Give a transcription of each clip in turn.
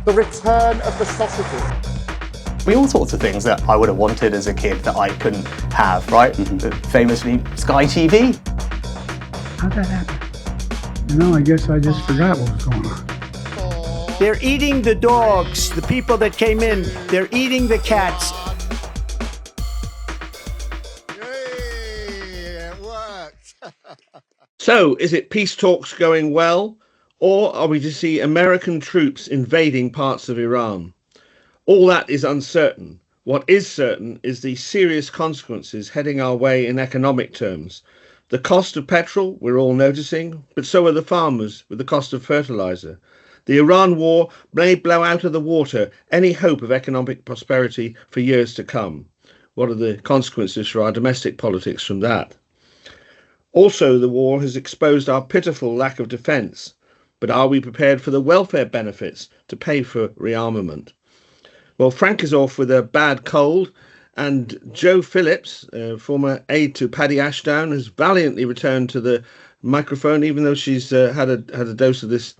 the return of the sausages. All sorts of things that I would have wanted as a kid that I couldn't have, right? Famously, Sky TV. How'd that happen? I guess I just forgot what was going on. They're eating the dogs, the people that came in. They're eating the cats. Yay, it worked. So, is it peace talks going well, or are we to see American troops invading parts of Iran? All that is uncertain. What is certain is the serious consequences heading our way in economic terms. The cost of petrol, we're all noticing, but so are the farmers with the cost of fertiliser. The Iran war may blow out of the water any hope of economic prosperity for years to come. What are the consequences for our domestic politics from that? Also, the war has exposed our pitiful lack of defence. But are we prepared for the welfare benefits to pay for rearmament? Well, Frank is off with a bad cold, and Jo Phillips, former aide to Paddy Ashdown, has valiantly returned to the microphone, even though she's had a dose of this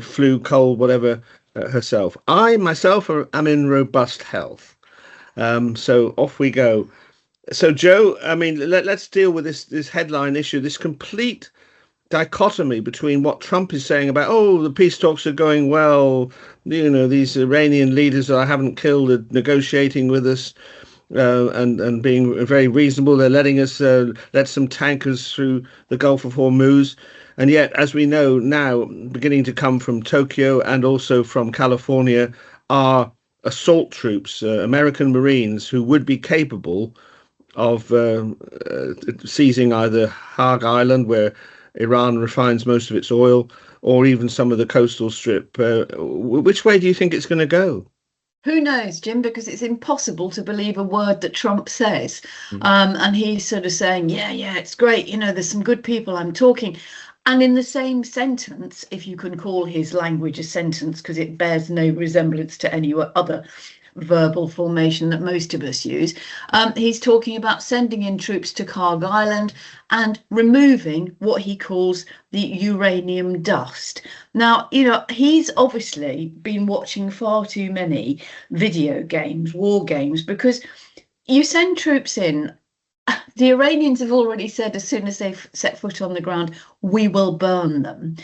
flu, cold, whatever herself. I myself am in robust health, so off we go. So, Jo, I mean, let's deal with this headline issue, this complete dichotomy between what Trump is saying about, the peace talks are going well, these Iranian leaders that I haven't killed are negotiating with us and being very reasonable. They're letting us let some tankers through the Gulf of Hormuz. And yet, as we know now, beginning to come from Tokyo and also from California are assault troops, American Marines, who would be capable of seizing either Hague Island, where Iran refines most of its oil, or even some of the coastal strip. Which way do you think it's going to go? Who knows, Jim, because it's impossible to believe a word that Trump says. And he's sort of saying, yeah, it's great. There's some good people I'm talking. And in the same sentence, if you can call his language a sentence, because it bears no resemblance to any other verbal formation that most of us use, he's talking about sending in troops to Hague Island and removing what he calls the uranium dust. Now, he's obviously been watching far too many video games, war games, because you send troops in. The Iranians have already said as soon as they've set foot on the ground, we will burn them.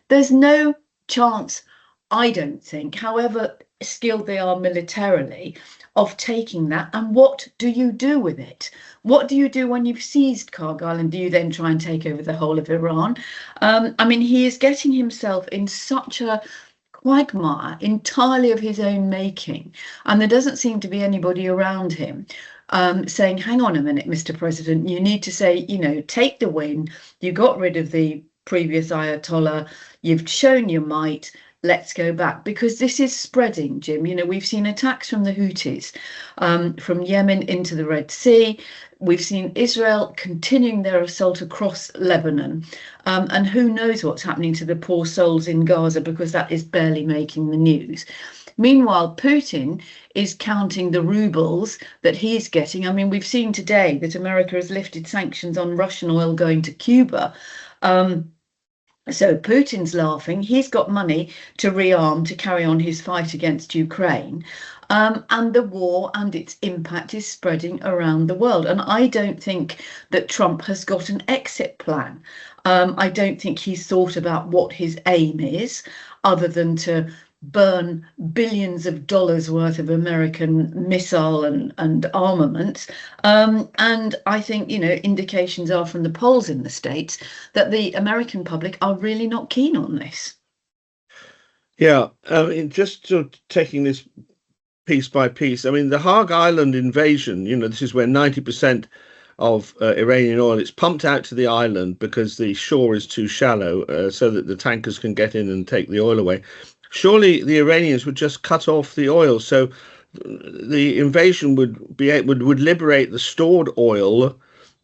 There's no chance, I don't think, however skilled they are militarily, of taking that. And what do you do with it? What do you do when you've seized Hague Island? Do you then try and take over the whole of Iran? He is getting himself in such a quagmire entirely of his own making, and there doesn't seem to be anybody around him saying, hang on a minute, Mr. President, you need to say, take the win. You got rid of the previous Ayatollah. You've shown your might. Let's go back, because this is spreading, Jim. We've seen attacks from the Houthis, from Yemen into the Red Sea. We've seen Israel continuing their assault across Lebanon. And who knows what's happening to the poor souls in Gaza, because that is barely making the news. Meanwhile, Putin is counting the rubles that he's getting. We've seen today that America has lifted sanctions on Russian oil going to Cuba. So Putin's laughing. He's got money to rearm, to carry on his fight against Ukraine. And the war and its impact is spreading around the world. And I don't think that Trump has got an exit plan. I don't think he's thought about what his aim is, other than to burn billions of dollars worth of American missile and armaments. And I think, indications are from the polls in the States that the American public are really not keen on this. Yeah, just sort of taking this piece by piece, the Hague Island invasion, this is where 90% of Iranian oil, it's pumped out to the island because the shore is too shallow, so that the tankers can get in and take the oil away. Surely the Iranians would just cut off the oil, so the invasion would liberate the stored oil,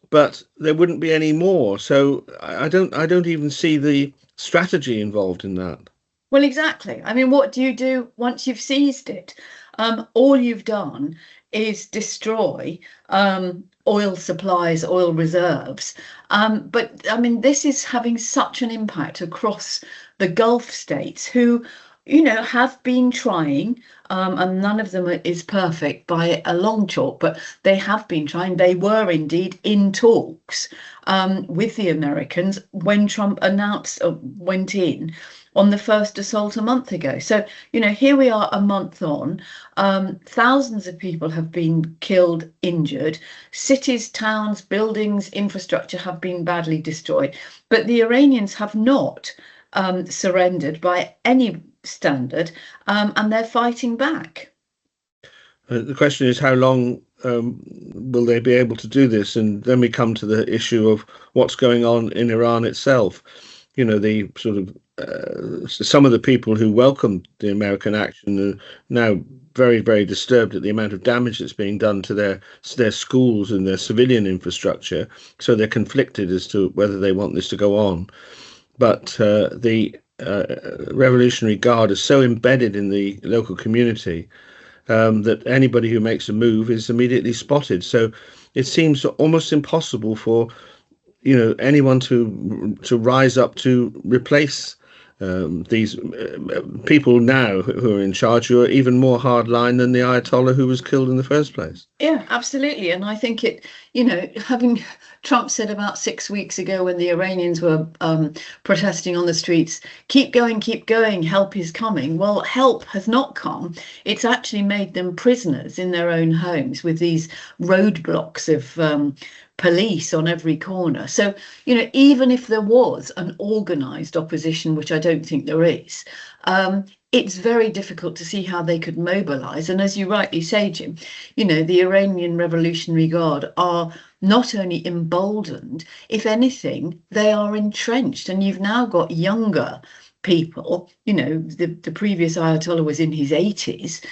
but there wouldn't be any more. So I don't even see the strategy involved in that. Well, exactly. What do you do once you've seized it? All you've done is destroy oil supplies, oil reserves. But this is having such an impact across the Gulf states, who have been trying, and none of them is perfect by a long chalk, but they have been trying. They were indeed in talks with the Americans when Trump went in on the first assault a month ago. So, here we are a month on. Thousands of people have been killed, injured. Cities, towns, buildings, infrastructure have been badly destroyed. But the Iranians have not surrendered by any standard, and they're fighting back. The question is, how long will they be able to do this? And then we come to the issue of what's going on in Iran itself. The sort of some of the people who welcomed the American action are now very, very disturbed at the amount of damage that's being done to their schools and their civilian infrastructure. So they're conflicted as to whether they want this to go on. But the Revolutionary Guard is so embedded in the local community that anybody who makes a move is immediately spotted. So it seems almost impossible for anyone to rise up to replace these people now who are in charge, who are even more hardline than the Ayatollah who was killed in the first place. Yeah, absolutely. And I think having Trump said about 6 weeks ago when the Iranians were protesting on the streets, keep going, help is coming. Well, help has not come. It's actually made them prisoners in their own homes with these roadblocks of police on every corner. So, even if there was an organised opposition, which I don't think there is, it's very difficult to see how they could mobilise. And as you rightly say, Jim, the Iranian Revolutionary Guard are not only emboldened, if anything, they are entrenched. And you've now got younger people, the previous Ayatollah was in his 80s.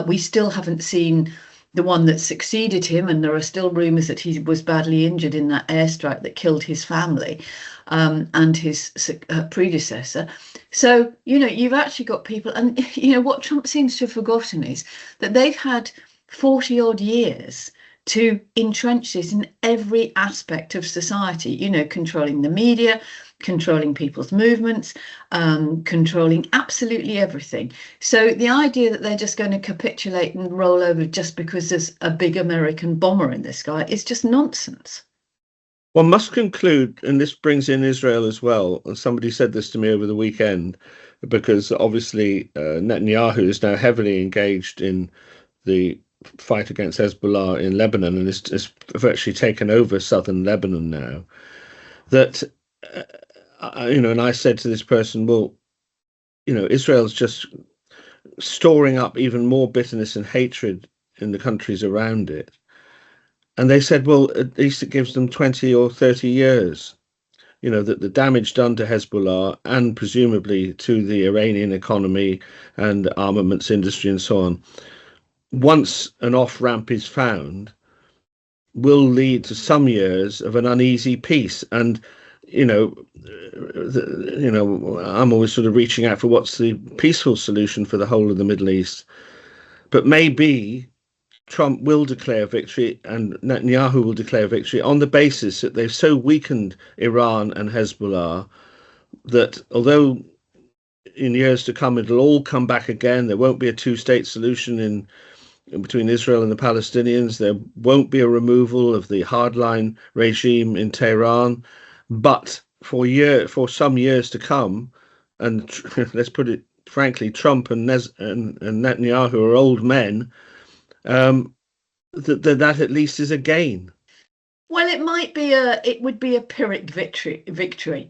We still haven't seen the one that succeeded him, and there are still rumours that he was badly injured in that airstrike that killed his family and his predecessor. So, you've actually got people, and what Trump seems to have forgotten is that they've had 40 odd years to entrench this in every aspect of society, controlling the media, controlling people's movements, controlling absolutely everything. So the idea that they're just going to capitulate and roll over just because there's a big American bomber in the sky is just nonsense. One must conclude, and this brings in Israel as well, and somebody said this to me over the weekend, because obviously Netanyahu is now heavily engaged in the fight against Hezbollah in Lebanon and is virtually taken over southern Lebanon now, that and I said to this person, well, Israel's just storing up even more bitterness and hatred in the countries around it. And they said, well, at least it gives them 20 or 30 years, that the damage done to Hezbollah and presumably to the Iranian economy and armaments industry and so on, once an off-ramp is found, will lead to some years of an uneasy peace. And I'm always sort of reaching out for what's the peaceful solution for the whole of the Middle East. But maybe Trump will declare victory and Netanyahu will declare victory on the basis that they've so weakened Iran and Hezbollah that although in years to come it'll all come back again, there won't be a two-state solution in between Israel and the Palestinians, there won't be a removal of the hardline regime in Tehran. But for some years to come, and let's put it frankly, Trump and Netanyahu are old men, that at least is a gain. Well, it would be a Pyrrhic victory,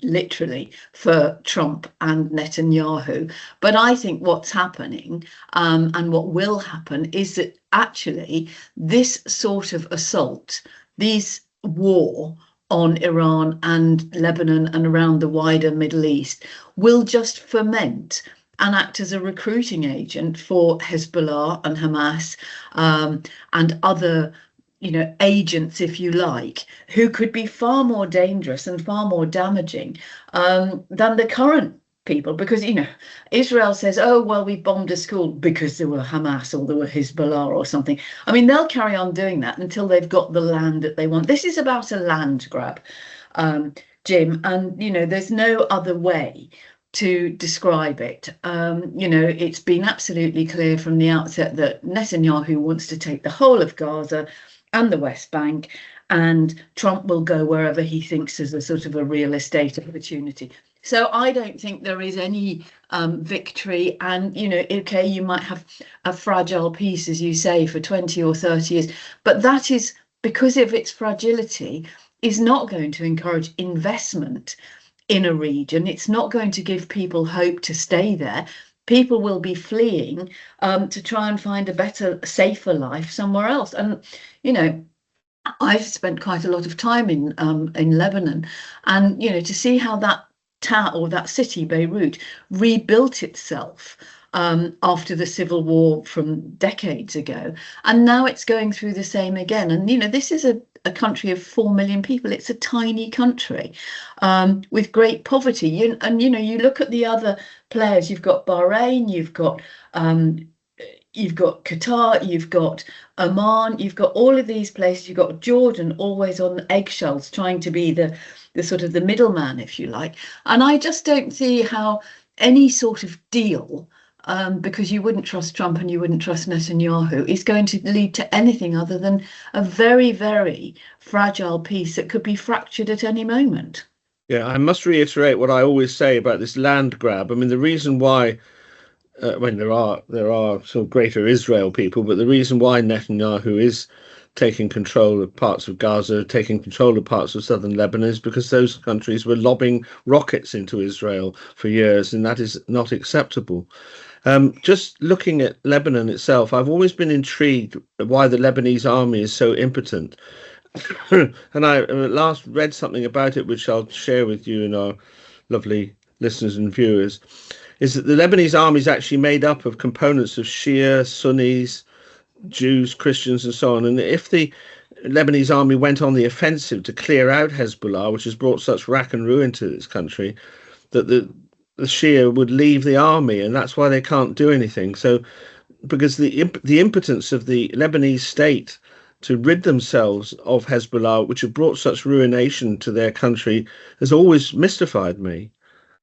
literally, for Trump and Netanyahu. But I think what's happening and what will happen is that actually this sort of assault, this war on Iran and Lebanon and around the wider Middle East will just ferment and act as a recruiting agent for Hezbollah and Hamas and other agents, if you like, who could be far more dangerous and far more damaging than the current people. Because, Israel says, oh, well, we bombed a school because there were Hamas or there were Hezbollah or something. I mean, they'll carry on doing that until they've got the land that they want. This is about a land grab, Jim, and, there's no other way to describe it. It's been absolutely clear from the outset that Netanyahu wants to take the whole of Gaza and the West Bank, and Trump will go wherever he thinks is a sort of a real estate opportunity. So I don't think there is any victory. And, okay, you might have a fragile peace, as you say, for 20 or 30 years, but that is because of its fragility is not going to encourage investment in a region. It's not going to give people hope to stay there. People will be fleeing to try and find a better, safer life somewhere else. And, I've spent quite a lot of time in Lebanon, and, to see how that town or that city, Beirut, rebuilt itself after the civil war from decades ago. And now it's going through the same again. And, this is a country of 4 million people. It's a tiny country with great poverty. You look at the other players. You've got Bahrain, you've got Qatar, you've got Oman, you've got all of these places. You've got Jordan, always on eggshells, trying to be the sort of the middleman, if you like. And I just don't see how any sort of deal, because you wouldn't trust Trump and you wouldn't trust Netanyahu, is going to lead to anything other than a very, very fragile peace that could be fractured at any moment. Yeah, I must reiterate what I always say about this land grab. I mean, the reason why, there are sort of greater Israel people, but the reason why Netanyahu is taking control of parts of Gaza, taking control of parts of southern Lebanon, is because those countries were lobbing rockets into Israel for years, and that is not acceptable. Just looking at Lebanon itself, I've always been intrigued why the Lebanese army is so impotent. And I last read something about it, which I'll share with you and our lovely listeners and viewers, is that the Lebanese army is actually made up of components of Shia, Sunnis, Jews, Christians, and so on. And if the Lebanese army went on the offensive to clear out Hezbollah, which has brought such rack and ruin to this country, that the Shia would leave the army, and that's why they can't do anything. So, because the impotence of the Lebanese state to rid themselves of Hezbollah, which have brought such ruination to their country, has always mystified me.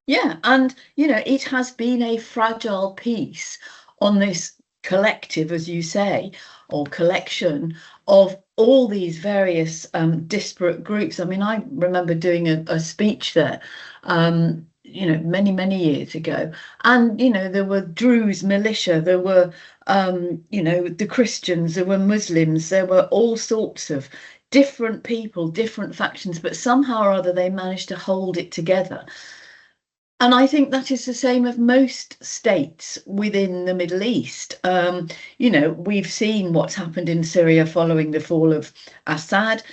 Yeah, and it has been a fragile peace on this collective, as you say, or collection of all these various disparate groups. I mean, I remember doing a speech there, many, many years ago. And, there were Druze militia, there were, the Christians, there were Muslims, there were all sorts of different people, different factions, but somehow or other they managed to hold it together. And I think that is the same of most states within the Middle East. We've seen what's happened in Syria following the fall of Assad.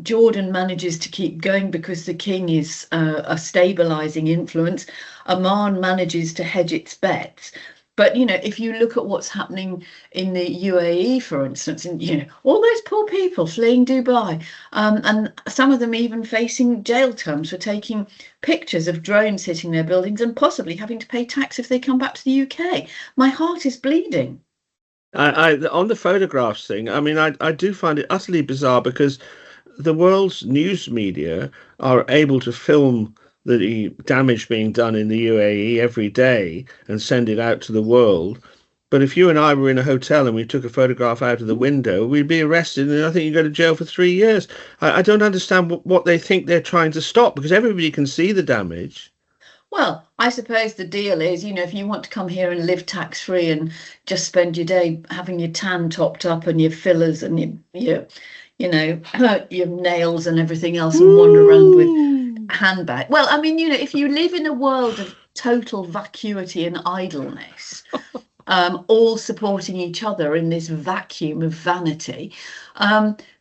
Jordan manages to keep going because the king is a stabilizing influence. Oman manages to hedge its bets. But, if you look at what's happening in the UAE, for instance, and, all those poor people fleeing Dubai, and some of them even facing jail terms for taking pictures of drones hitting their buildings and possibly having to pay tax if they come back to the UK. My heart is bleeding. I on the photographs thing, I mean, I do find it utterly bizarre because the world's news media are able to film the damage being done in the UAE every day and send it out to the world. But if you and I were in a hotel and we took a photograph out of the window, we'd be arrested and I think you go to jail for 3 years. I don't understand what they think they're trying to stop, because everybody can see the damage. Well, I suppose the deal is, if you want to come here and live tax-free and just spend your day having your tan topped up and your fillers and your nails and everything else and wander around with handbag. Well, I mean, if you live in a world of total vacuity and idleness, all supporting each other in this vacuum of vanity,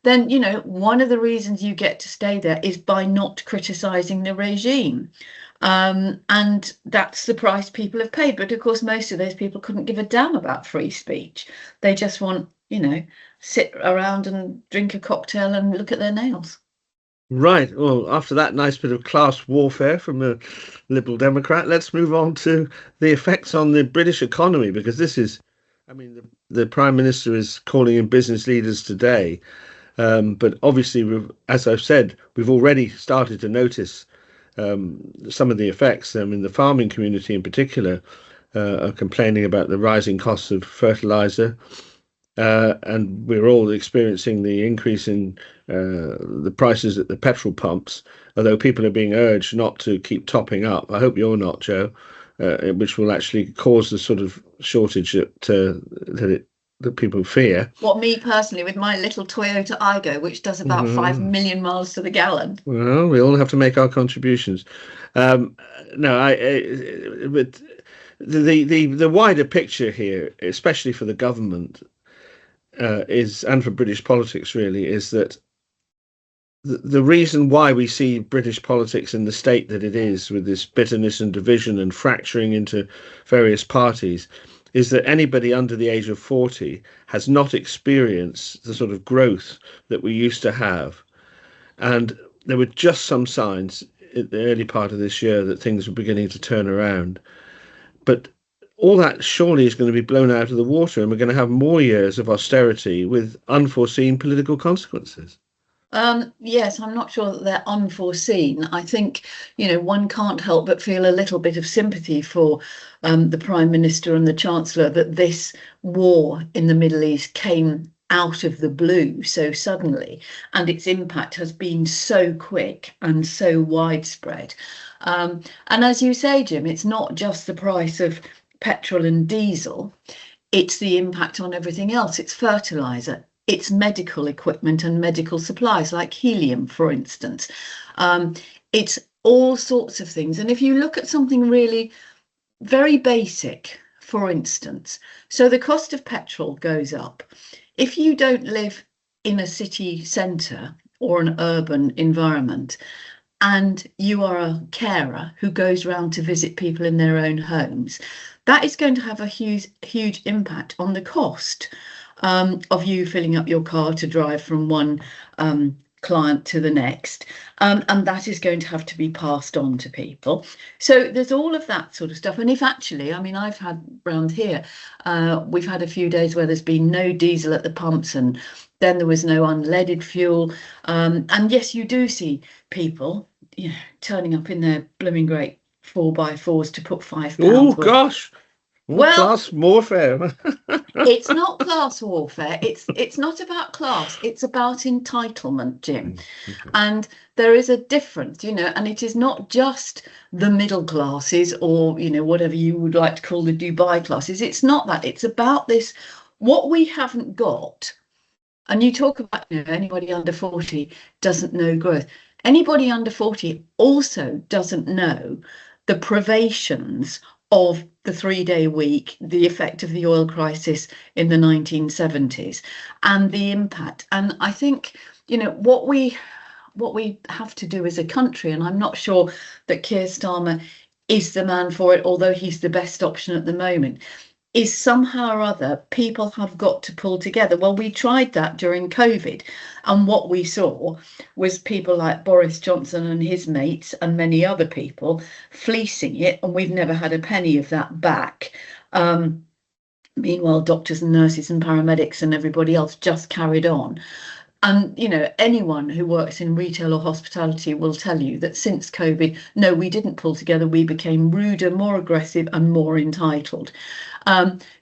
then, one of the reasons you get to stay there is by not criticising the regime. And that's the price people have paid. But of course, most of those people couldn't give a damn about free speech. They just want, sit around and drink a cocktail and look at their nails. Right. Well, after that nice bit of class warfare from a Liberal Democrat, let's move on to the effects on the British economy, because this is, I mean, the Prime Minister is calling in business leaders today. But obviously, as I've said, we've already started to notice some of the effects. I mean, the farming community in particular are complaining about the rising costs of fertiliser. And we're all experiencing the increase in the prices at the petrol pumps, although people are being urged not to keep topping up. I hope you're not, Joe, which will actually cause the sort of shortage that people fear. What, me personally, with my little Toyota Aygo, which does about 5 million miles to the gallon? Well, we all have to make our contributions. But the wider picture here, especially for the government, and for British politics really, is that the reason why we see British politics in the state that it is, with this bitterness and division and fracturing into various parties, is that anybody under the age of 40 has not experienced the sort of growth that we used to have. And there were just some signs at the early part of this year that things were beginning to turn around. But all that surely is going to be blown out of the water, and we're going to have more years of austerity with unforeseen political consequences. Yes, I'm not sure that they're unforeseen. I think, one can't help but feel a little bit of sympathy for the Prime Minister and the Chancellor, that this war in the Middle East came out of the blue so suddenly, and its impact has been so quick and so widespread. And as you say, Jim, it's not just the price of petrol and diesel, it's the impact on everything else. It's fertiliser, it's medical equipment and medical supplies like helium, for instance. It's all sorts of things. And if you look at something really very basic, for instance, so the cost of petrol goes up. If you don't live in a city centre or an urban environment, and you are a carer who goes around to visit people in their own homes, that is going to have a huge impact on the cost of you filling up your car to drive from one client to the next. And that is going to have to be passed on to people. So there's all of that sort of stuff. And if actually, I've had round here, we've had a few days where there's been no diesel at the pumps, and then there was no unleaded fuel. And yes, you do see people, turning up in their blooming great 4x4s to put £5. Oh gosh, well, class warfare. It's not class warfare. It's not about class. It's about entitlement, Jim. And there is a difference, and it is not just the middle classes or whatever you would like to call the Dubai classes. It's not that. It's about this, what we haven't got. And you talk about anybody under 40 doesn't know growth. Anybody under 40 also doesn't know the privations of the 3-day week, the effect of the oil crisis in the 1970s, and the impact. And I think, what we have to do as a country, and I'm not sure that Keir Starmer is the man for it, although he's the best option at the moment, is somehow or other people have got to pull together. Well, we tried that during COVID, and what we saw was people like Boris Johnson and his mates and many other people fleecing it, and we've never had a penny of that back. Meanwhile, doctors and nurses and paramedics and everybody else just carried on. And, anyone who works in retail or hospitality will tell you that since COVID, no, we didn't pull together. We became ruder, more aggressive and more entitled.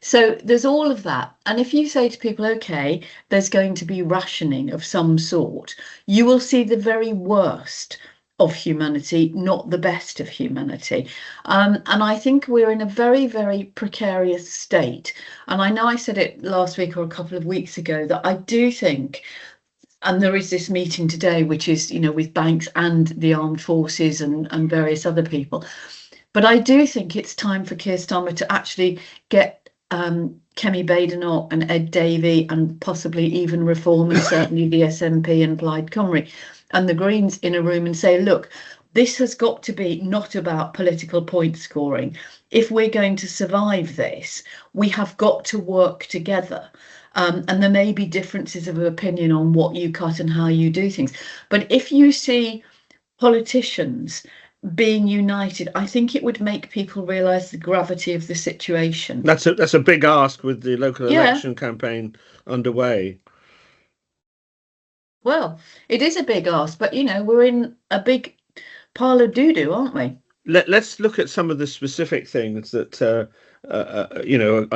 So there's all of that. And if you say to people, OK, there's going to be rationing of some sort, you will see the very worst of humanity, not the best of humanity. And I think we're in a very, very precarious state. And I know I said it last week or a couple of weeks ago that I do think, and there is this meeting today, which is, with banks and the armed forces and various other people. But I do think it's time for Keir Starmer to actually get Kemi Badenoch and Ed Davey and possibly even Reform and certainly the SNP and Plaid Cymru and the Greens in a room and say, look, this has got to be not about political point scoring. If we're going to survive this, we have got to work together. And there may be differences of opinion on what you cut and how you do things. But if you see politicians being united, I think it would make people realise the gravity of the situation. That's a big ask with the local election campaign underway. Well, it is a big ask, but we're in a big pile of doo-doo, aren't we? Let's look at some of the specific things that are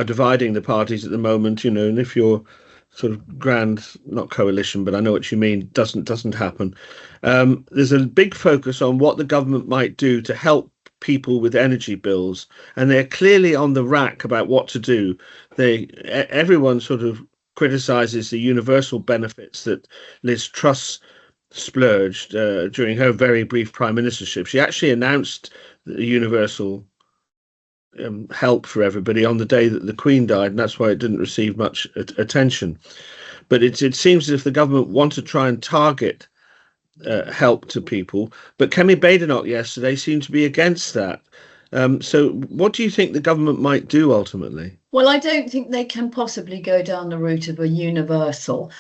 dividing the parties at the moment. And if your sort of grand, not coalition, but I know what you mean, doesn't happen. There's a big focus on what the government might do to help people with energy bills, and they're clearly on the rack about what to do. Everyone sort of criticises the universal benefits that Liz Truss splurged during her very brief prime ministership. She actually announced the universal help for everybody on the day that the Queen died, and that's why it didn't receive much attention. But it seems as if the government want to try and target help to people. But Kemi Badenoch yesterday seemed to be against that. So what do you think the government might do ultimately? Well, I don't think they can possibly go down the route of a universal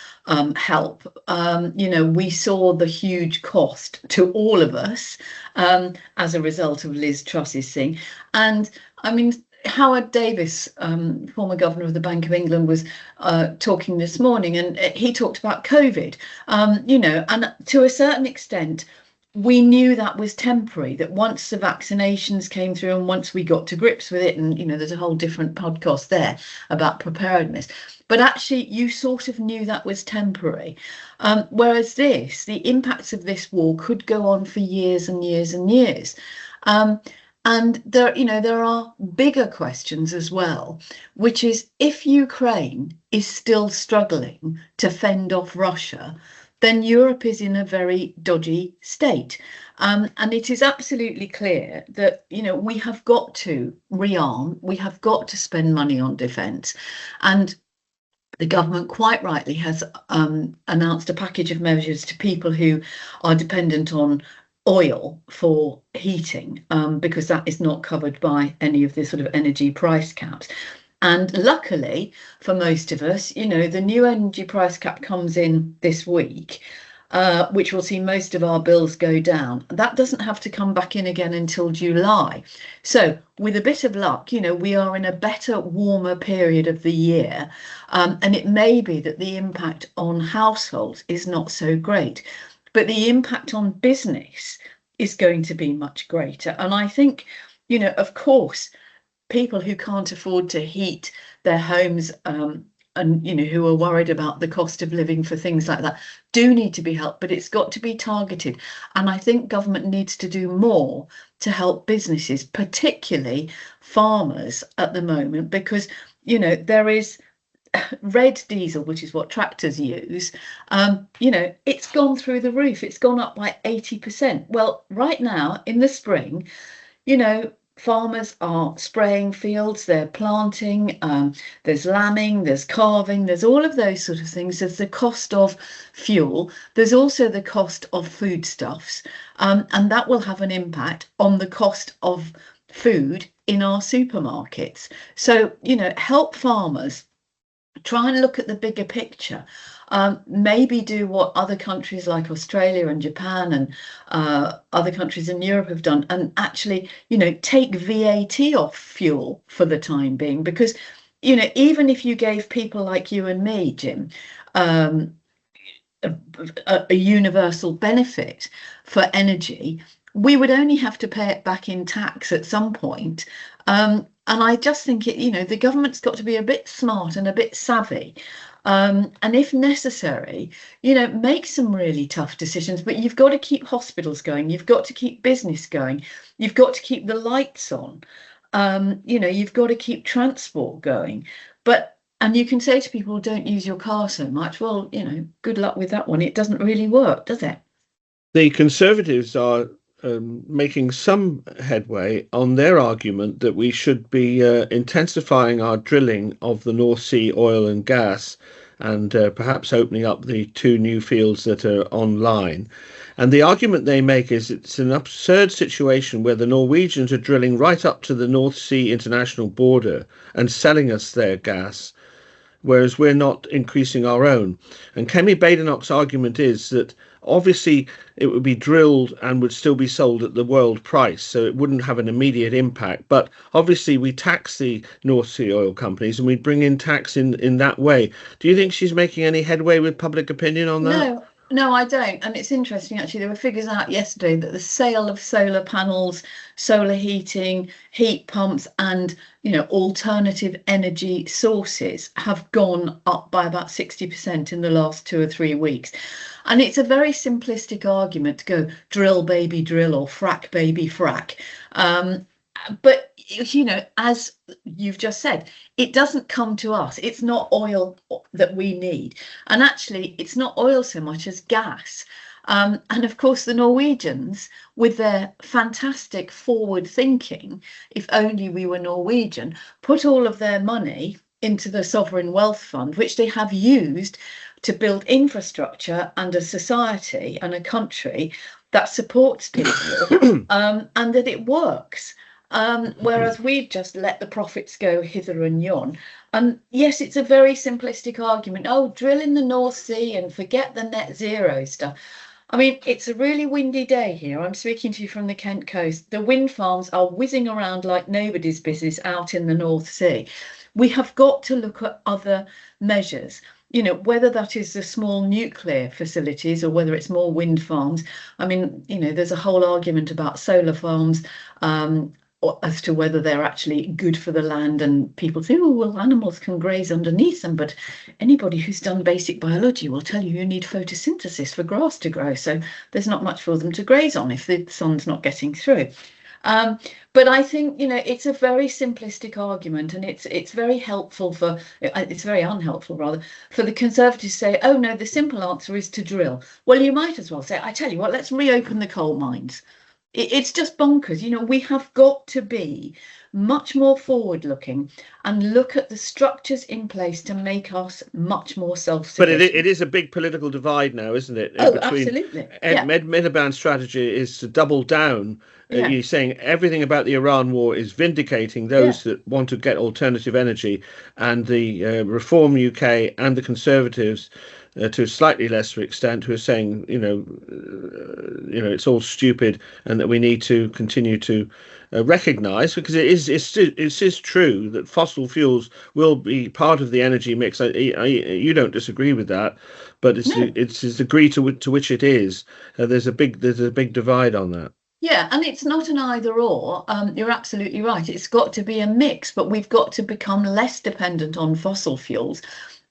help. We saw the huge cost to all of us as a result of Liz Truss's thing. And I mean, Howard Davis, former governor of the Bank of England, was talking this morning, and he talked about COVID, and to a certain extent, we knew that was temporary, that once the vaccinations came through and once we got to grips with it, and there's a whole different podcast there about preparedness, but actually you sort of knew that was temporary. Whereas the impacts of this war could go on for years and years and years. And there are bigger questions as well, which is if Ukraine is still struggling to fend off Russia, then Europe is in a very dodgy state. And it is absolutely clear that, we have got to rearm, we have got to spend money on defence. And the government quite rightly has announced a package of measures to people who are dependent on oil for heating, because that is not covered by any of the sort of energy price caps. And luckily for most of us, the new energy price cap comes in this week, which will see most of our bills go down. That doesn't have to come back in again until July. So with a bit of luck, we are in a better, warmer period of the year. And it may be that the impact on households is not so great, but the impact on business is going to be much greater. And I think, of course, people who can't afford to heat their homes and who are worried about the cost of living for things like that do need to be helped, but it's got to be targeted. And I think government needs to do more to help businesses, particularly farmers at the moment, because there is red diesel, which is what tractors use. It's gone through the roof. It's gone up by 80%. Well, right now in the spring, farmers are spraying fields, they're planting, there's lambing, there's calving, there's all of those sort of things. There's the cost of fuel, there's also the cost of foodstuffs, and that will have an impact on the cost of food in our supermarkets. So, help farmers, try and look at the bigger picture. Maybe do what other countries like Australia and Japan and other countries in Europe have done, and actually, take VAT off fuel for the time being. Because, even if you gave people like you and me, Jim, a universal benefit for energy, we would only have to pay it back in tax at some point. And I just think the government's got to be a bit smart and a bit savvy. And if necessary, make some really tough decisions, but you've got to keep hospitals going. You've got to keep business going. You've got to keep the lights on. You've got to keep transport going. And you can say to people, don't use your car so much. Well, good luck with that one. It doesn't really work, does it? The Conservatives are making some headway on their argument that we should be intensifying our drilling of the North Sea oil and gas, and perhaps opening up the 2 new fields that are online. And the argument they make is it's an absurd situation where the Norwegians are drilling right up to the North Sea international border and selling us their gas, whereas we're not increasing our own. And Kemi Badenoch's argument is that obviously it would be drilled and would still be sold at the world price, so it wouldn't have an immediate impact. But obviously we tax the North Sea oil companies and we bring in tax in that way. Do you think she's making any headway with public opinion on that? No, I don't. And it's interesting, actually, there were figures out yesterday that the sale of solar panels, solar heating, heat pumps, and, alternative energy sources have gone up by about 60% in the last 2 or 3 weeks. And it's a very simplistic argument to go drill, baby, drill, or frack, baby, frack. But as you've just said, it doesn't come to us. It's not oil that we need. And actually, it's not oil so much as gas. And of course, the Norwegians, with their fantastic forward thinking, if only we were Norwegian, put all of their money into the sovereign wealth fund, which they have used to build infrastructure and a society and a country that supports people and that it works. Whereas we've just let the profits go hither and yon. And yes, it's a very simplistic argument. Oh, drill in the North Sea and forget the net zero stuff. I mean, it's a really windy day here. I'm speaking to you from the Kent coast. The wind farms are whizzing around like nobody's business out in the North Sea. We have got to look at other measures. Whether that is the small nuclear facilities or whether it's more wind farms. I mean, there's a whole argument about solar farms as to whether they're actually good for the land, and people say, oh, well, animals can graze underneath them, but anybody who's done basic biology will tell you need photosynthesis for grass to grow, so there's not much for them to graze on if the sun's not getting through. But I think, it's a very simplistic argument, and it's very helpful it's very unhelpful rather, for the Conservatives to say, oh no, the simple answer is to drill. Well, you might as well say, I tell you what, let's reopen the coal mines. It's just bonkers. We have got to be much more forward looking and look at the structures in place to make us much more self-sufficient. But it is a big political divide now, isn't it? Oh, absolutely. Miliband's strategy is to double down. You're saying everything about the Iran war is vindicating those that want to get alternative energy, and the Reform UK and the Conservatives, to a slightly lesser extent, who are saying, it's all stupid, and that we need to continue to recognise, because it is true that fossil fuels will be part of the energy mix. You don't disagree with that, but it's the degree to which it is. There's a big divide on that. Yeah, and it's not an either or. You're absolutely right. It's got to be a mix, but we've got to become less dependent on fossil fuels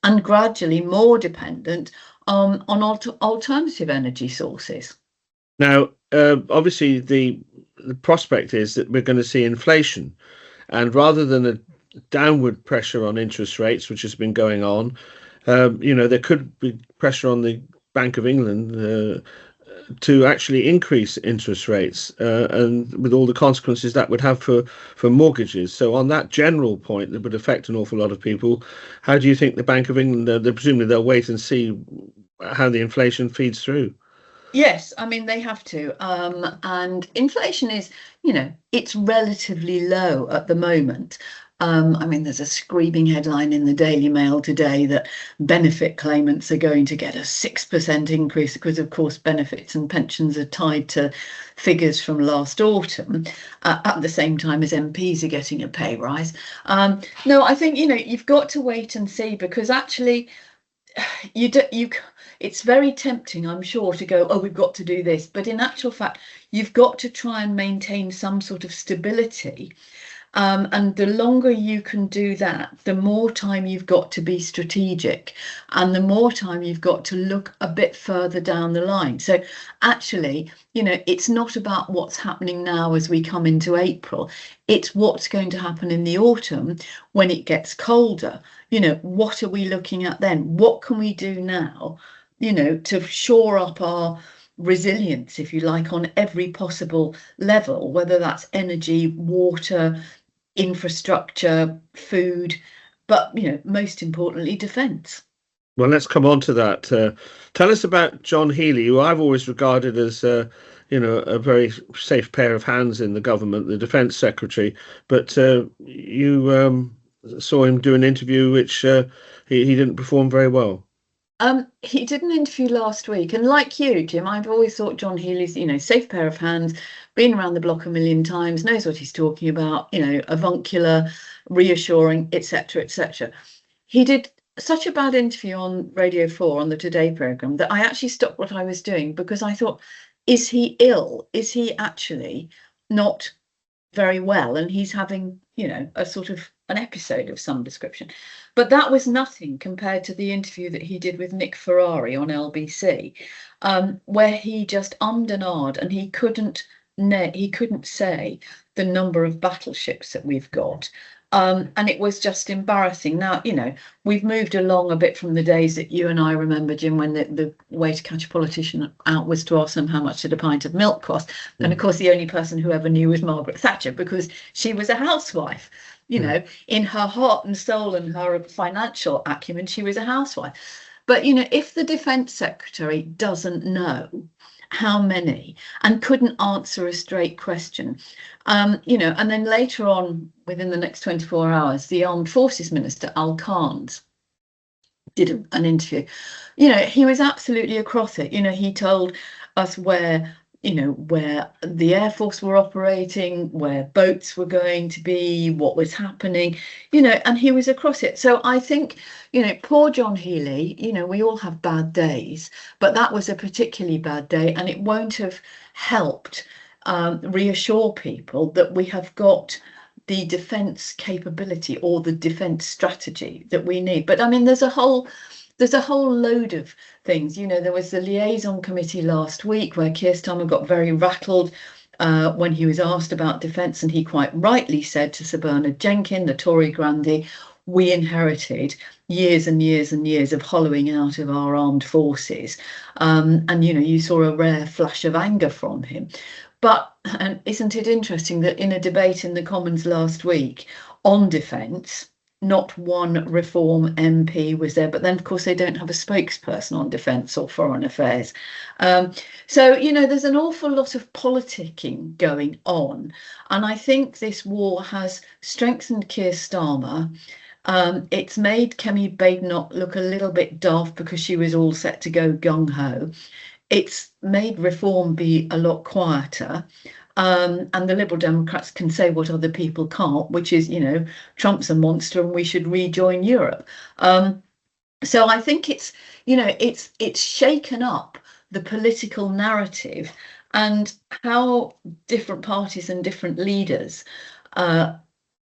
and gradually more dependent on alternative energy sources. Now, obviously, the prospect is that we're going to see inflation, and rather than a downward pressure on interest rates, which has been going on, there could be pressure on the Bank of England to actually increase interest rates, and with all the consequences that would have for mortgages. So on that general point, that would affect an awful lot of people. How do you think the Bank of England, presumably they'll wait and see how the inflation feeds through? Yes, I mean, they have to. And inflation is, it's relatively low at the moment. I mean, there's a screaming headline in the Daily Mail today that benefit claimants are going to get a 6% increase because, of course, benefits and pensions are tied to figures from last autumn, at the same time as MPs are getting a pay rise. No, I think, you've got to wait and see, because actually it's very tempting, I'm sure, to go, oh, we've got to do this. But in actual fact, you've got to try and maintain some sort of stability. And the longer you can do that, the more time you've got to be strategic, and the more time you've got to look a bit further down the line. So actually, it's not about what's happening now as we come into April. It's what's going to happen in the autumn when it gets colder. What are we looking at then? What can we do now, to shore up our resilience, if you like, on every possible level, whether that's energy, water, infrastructure, food, but most importantly, defence. Well, let's come on to that. Tell us about John Healey, who I've always regarded as a very safe pair of hands in the government, the Defence Secretary. But you saw him do an interview which he didn't perform very well. He did an interview last week, and like you, Jim, I've always thought John Healey's, safe pair of hands, been around the block a million times, knows what he's talking about, avuncular, reassuring, etc., etc. He did such a bad interview on Radio 4 on the Today programme that I actually stopped what I was doing, because I thought, is he ill? Is he actually not very well? And he's having, you know, a sort of an episode of some description. But that was nothing compared to the interview that he did with Nick Ferrari on LBC, where he just ummed and ahed, and he couldn't say the number of battleships that we've got. And it was just embarrassing. Now, you know, we've moved along a bit from the days that you and I remember, Jim, when the way to catch a politician out was to ask them how much did a pint of milk cost. And of course, the only person who ever knew was Margaret Thatcher, because she was a housewife. You know, in her heart and soul and her financial acumen, she was a housewife. But, you know, if the Defence Secretary doesn't know how many and couldn't answer a straight question, you know, and then later on, within the next 24 hours, the Armed Forces Minister, Al Khan's, did an interview. You know, he was absolutely across it. You know, he told us where, you know, where the Air Force were operating, where boats were going to be, what was happening, you know, and he was across it. So I think, you know, poor John Healey, you know, we all have bad days, but that was a particularly bad day, and it won't have helped reassure people that we have got the defence capability or the defence strategy that we need. But I mean, there's a whole load of things. You know, there was the liaison committee last week where Keir Starmer got very rattled when he was asked about defence, and he quite rightly said to Sir Bernard Jenkin, the Tory grandee, we inherited years and years and years of hollowing out of our armed forces. And, you know, you saw a rare flash of anger from him. But isn't it interesting that in a debate in the Commons last week on defence, not one Reform MP was there, but then of course they don't have a spokesperson on defence or foreign affairs. So, you know, there's an awful lot of politicking going on. And I think this war has strengthened Keir Starmer. It's made Kemi Badenoch look a little bit daft because she was all set to go gung-ho. It's made Reform be a lot quieter. And the Liberal Democrats can say what other people can't, which is, you know, Trump's a monster and we should rejoin Europe. So I think it's, you know, it's shaken up the political narrative, and how different parties and different leaders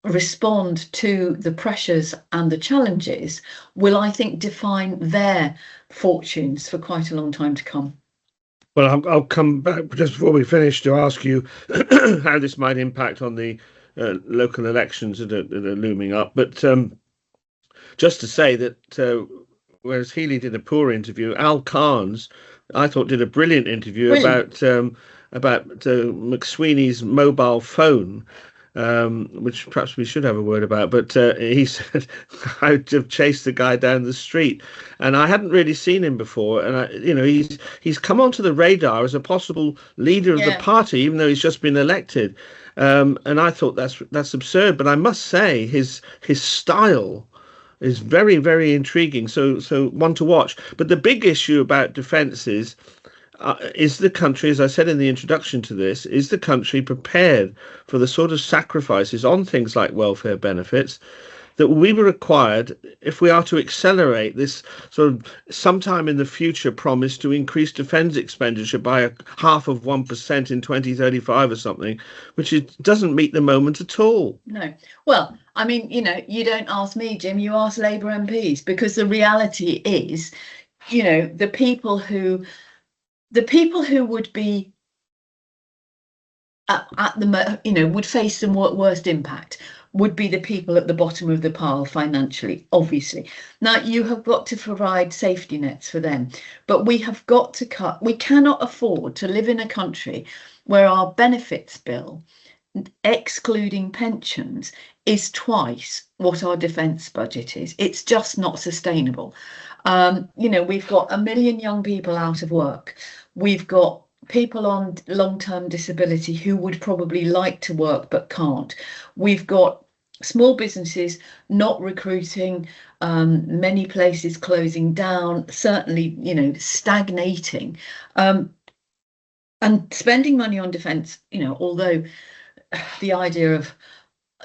respond to the pressures and the challenges will, I think, define their fortunes for quite a long time to come. Well, I'll come back just before we finish to ask you how this might impact on the local elections that are looming up. But just to say that whereas Healey did a poor interview, Al Khan's, I thought, did a brilliant interview about McSweeney's mobile phone. Which perhaps we should have a word about, but he said, I'd have chased the guy down the street, and I hadn't really seen him before, and you know, he's come onto the radar as a possible leader of the party, even though he's just been elected, and I thought that's absurd. But I must say his style is very, very intriguing, so one to watch. But the big issue about defence is the country, as I said in the introduction to this, is the country prepared for the sort of sacrifices on things like welfare benefits that we were required if we are to accelerate this sort of sometime in the future promise to increase defence expenditure by 0.5% in 2035 or something, which doesn't meet the moment at all. No. Well, I mean, you know, you don't ask me, Jim, you ask Labour MPs, because the reality is, you know, the people who would be would face the worst impact would be the people at the bottom of the pile financially, obviously. Now, you have got to provide safety nets for them, but we have got to cut. We cannot afford to live in a country where our benefits bill, excluding pensions, is twice what our defence budget is. It's just not sustainable. You know, we've got 1 million young people out of work. We've got people on long-term disability who would probably like to work but can't. We've got small businesses not recruiting, many places closing down, certainly, you know, stagnating. And spending money on defence, you know, although the idea of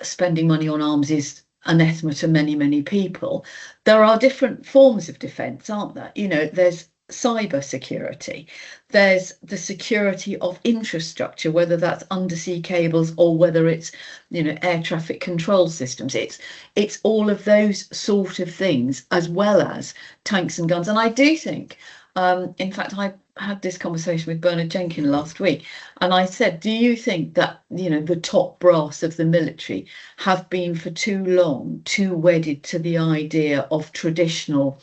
spending money on arms is anathema to many, many people. There are different forms of defence, aren't there? You know, there's cyber security, there's the security of infrastructure, whether that's undersea cables or whether it's, you know, air traffic control systems. It's all of those sort of things, as well as tanks and guns. And I do think, in fact, I had this conversation with Bernard Jenkins last week, and I said, do you think that, you know, the top brass of the military have been for too long too wedded to the idea of traditional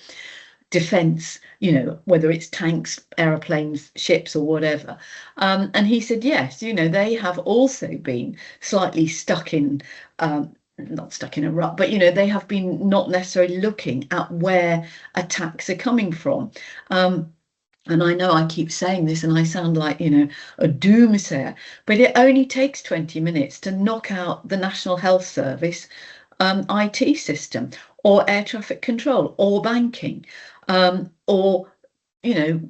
defence, you know, whether it's tanks, aeroplanes, ships or whatever? And he said, yes, you know, they have also been slightly stuck in, not stuck in a rut, but, you know, they have been not necessarily looking at where attacks are coming from. And I know I keep saying this and I sound like, you know, a doomsayer, but it only takes 20 minutes to knock out the National Health Service IT system, or air traffic control, or banking, or, you know,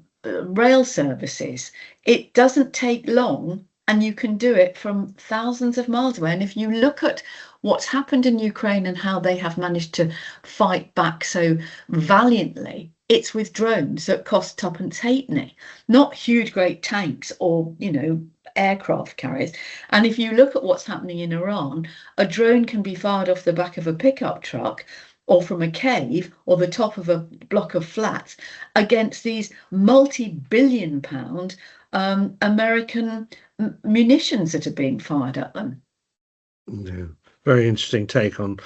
rail services. It doesn't take long, and you can do it from thousands of miles away. And if you look at what's happened in Ukraine and how they have managed to fight back so valiantly, it's with drones that cost tuppence halfpenny, not huge great tanks or, you know, aircraft carriers. And if you look at what's happening in Iran, a drone can be fired off the back of a pickup truck or from a cave or the top of a block of flats against these multi-billion-pound American munitions that are being fired at them. Yeah, very interesting take on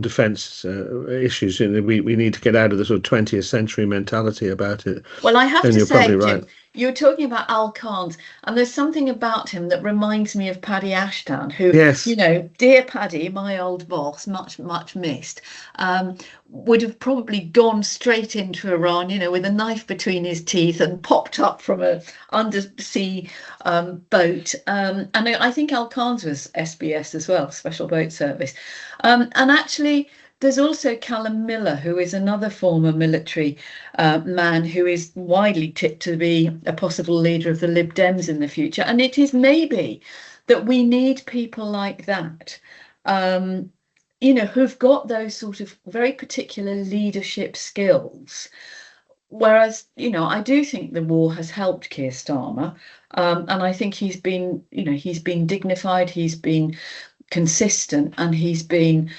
defence issues. You know, we need to get out of the sort of 20th century mentality about it. Well, I have and to you're say, probably Jim, right. you're talking about Al Khan's, and there's something about him that reminds me of Paddy Ashdown, who, Yes. you know, dear Paddy, my old boss, much, much missed, would have probably gone straight into Iran, you know, with a knife between his teeth and popped up from a undersea boat. And I think Al Khan's was SBS as well, Special Boat Service. And actually, there's also Callum Miller, who is another former military man who is widely tipped to be a possible leader of the Lib Dems in the future. And it is maybe that we need people like that, you know, who've got those sort of very particular leadership skills. Whereas, you know, I do think the war has helped Keir Starmer, and I think he's been, you know, he's been dignified, he's been consistent, and he's been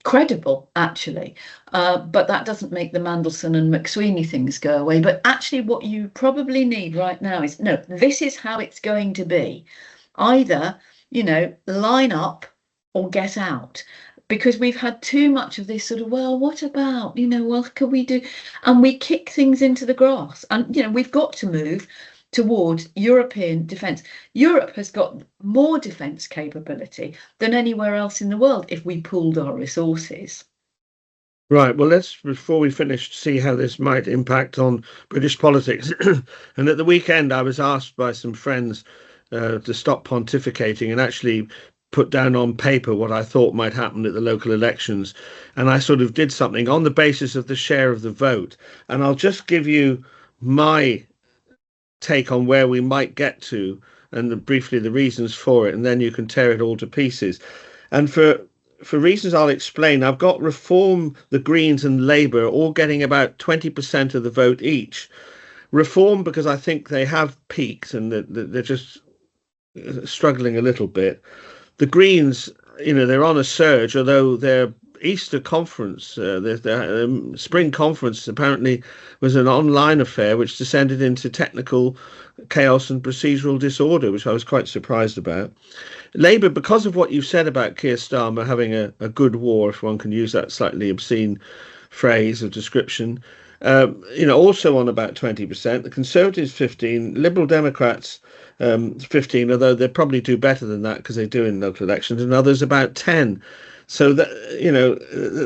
credible, actually. But that doesn't make the Mandelson and McSweeney things go away. But actually what you probably need right now is, no, this is how it's going to be. Either, you know, line up or get out. Because we've had too much of this sort of, well, what about, you know, what can we do? And we kick things into the grass. And, you know, we've got to move towards European defence. Europe has got more defence capability than anywhere else in the world if we pooled our resources. Right. Well, let's, before we finish, see how this might impact on British politics. And at the weekend, I was asked by some friends to stop pontificating and actually put down on paper what I thought might happen at the local elections. And I sort of did something on the basis of the share of the vote. And I'll just give you my take on where we might get to and briefly the reasons for it, and then you can tear it all to pieces. And for reasons I'll explain, I've got Reform, the Greens and Labour all getting about 20% of the vote each. Reform because I think they have peaked and they're just struggling a little bit. The Greens, you know, they're on a surge, although their Easter conference, their spring conference apparently was an online affair which descended into technical chaos and procedural disorder, which I was quite surprised about. Labour, because of what you've said about Keir Starmer having a good war, if one can use that slightly obscene phrase or description, you know, also on about 20%. The Conservatives 15%, Liberal Democrats 15%, although they probably do better than that because they do in local elections, and others about 10%. So that, you know,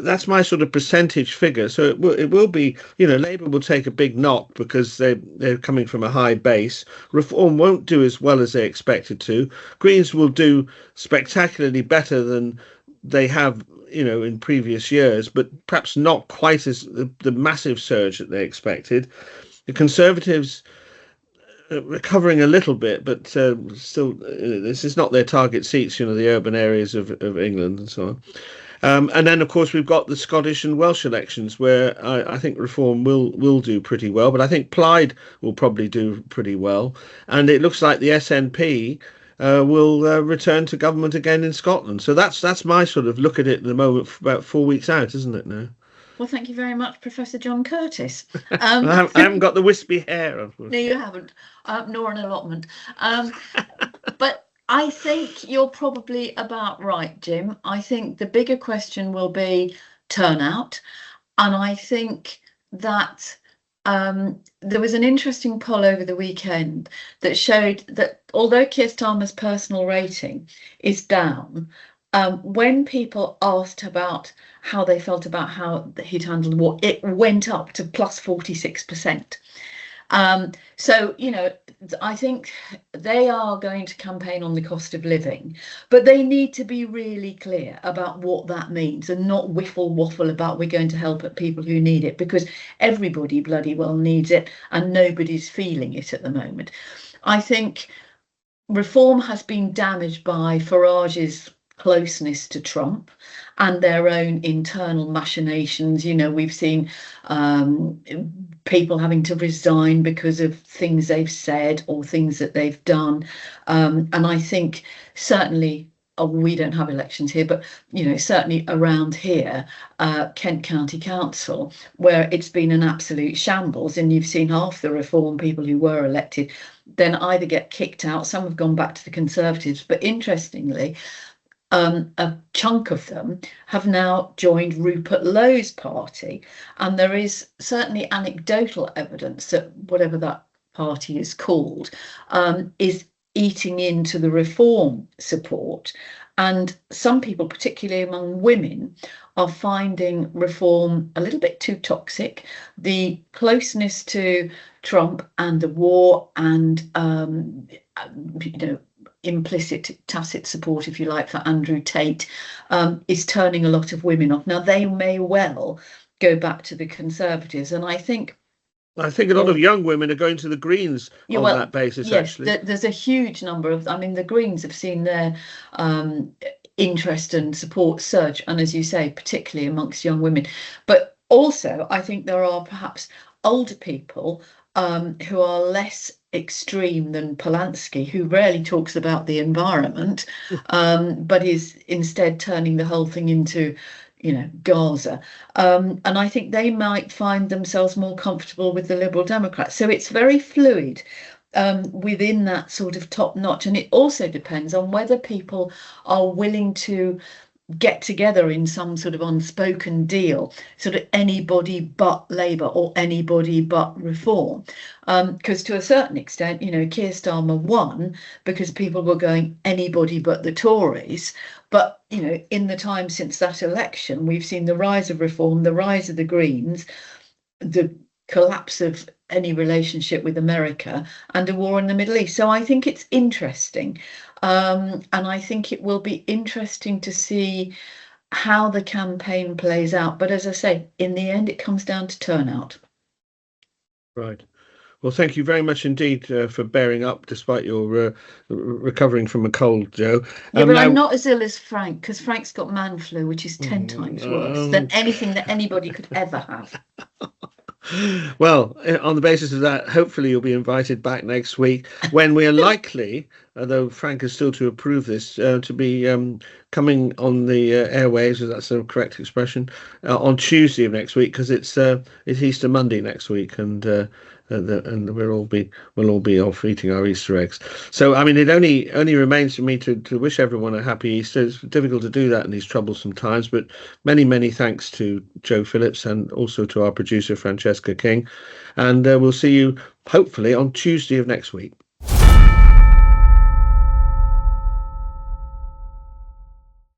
that's my sort of percentage figure. So it will be, you know, Labour will take a big knock because they're coming from a high base. Reform won't do as well as they expected to. Greens will do spectacularly better than they have, you know, in previous years, but perhaps not quite as the massive surge that they expected. The Conservatives recovering a little bit, but still, this is not their target seats, you know, the urban areas of England and so on. And then, of course, we've got the Scottish and Welsh elections, where I think Reform will do pretty well, but I think Plaid will probably do pretty well. And it looks like the SNP will return to government again in Scotland. So that's my sort of look at it at the moment, for about 4 weeks out, isn't it now? Well, thank you very much, Professor John Curtis. I haven't got the wispy hair, No, unfortunately. you haven't, nor an allotment. But I think you're probably about right, Jim. I think the bigger question will be turnout. And I think that there was an interesting poll over the weekend that showed that although Keir Starmer's personal rating is down, when people asked about how they felt about how he'd handled the war, it went up to plus 46%. So, you know, I think they are going to campaign on the cost of living, but they need to be really clear about what that means and not whiffle waffle about we're going to help at people who need it, because everybody bloody well needs it and nobody's feeling it at the moment. I think Reform has been damaged by Farage's closeness to Trump and their own internal machinations. You know, we've seen people having to resign because of things they've said or things that they've done. And I think certainly, we don't have elections here, but, you know, certainly around here, Kent County Council, where it's been an absolute shambles, and you've seen half the Reform people who were elected then either get kicked out, some have gone back to the Conservatives, but interestingly, a chunk of them have now joined Rupert Lowe's party. And there is certainly anecdotal evidence that whatever that party is called is eating into the Reform support. And some people, particularly among women, are finding Reform a little bit too toxic. The closeness to Trump and the war and, you know, implicit tacit support, if you like, for Andrew Tate is turning a lot of women off. Now, they may well go back to the Conservatives, and I think a lot of young women are going to the Greens on that basis. Yes, actually, there's a huge number of, I mean, the Greens have seen their interest and support surge, and as you say, particularly amongst young women. But also, I think there are perhaps older people who are less extreme than Polanski, who rarely talks about the environment, but is instead turning the whole thing into, you know, Gaza. And I think they might find themselves more comfortable with the Liberal Democrats. So it's very fluid within that sort of top notch. And it also depends on whether people are willing to get together in some sort of unspoken deal, sort of anybody but Labour or anybody but Reform. Because to a certain extent, you know, Keir Starmer won because people were going anybody but the Tories. But, you know, in the time since that election, we've seen the rise of Reform, the rise of the Greens, the collapse of any relationship with America, and a war in the Middle East. So I think it's interesting. And I think it will be interesting to see how the campaign plays out. But as I say, in the end, it comes down to turnout. Right. Well, thank you very much indeed for bearing up despite your recovering from a cold, Joe. Yeah, but I'm not as ill as Frank, because Frank's got man flu, which is 10 times worse than anything that anybody could ever have. Well, on the basis of that, hopefully you'll be invited back next week when we are likely, although Frank is still to approve this, to be coming on the airwaves, if that's the correct expression, on Tuesday of next week, because it's Easter Monday next week, and we'll all be off eating our Easter eggs. So, I mean, it only remains for me to wish everyone a happy Easter. It's difficult to do that in these troublesome times, but many thanks to Joe Phillips and also to our producer Francesca King, and we'll see you hopefully on Tuesday of next week.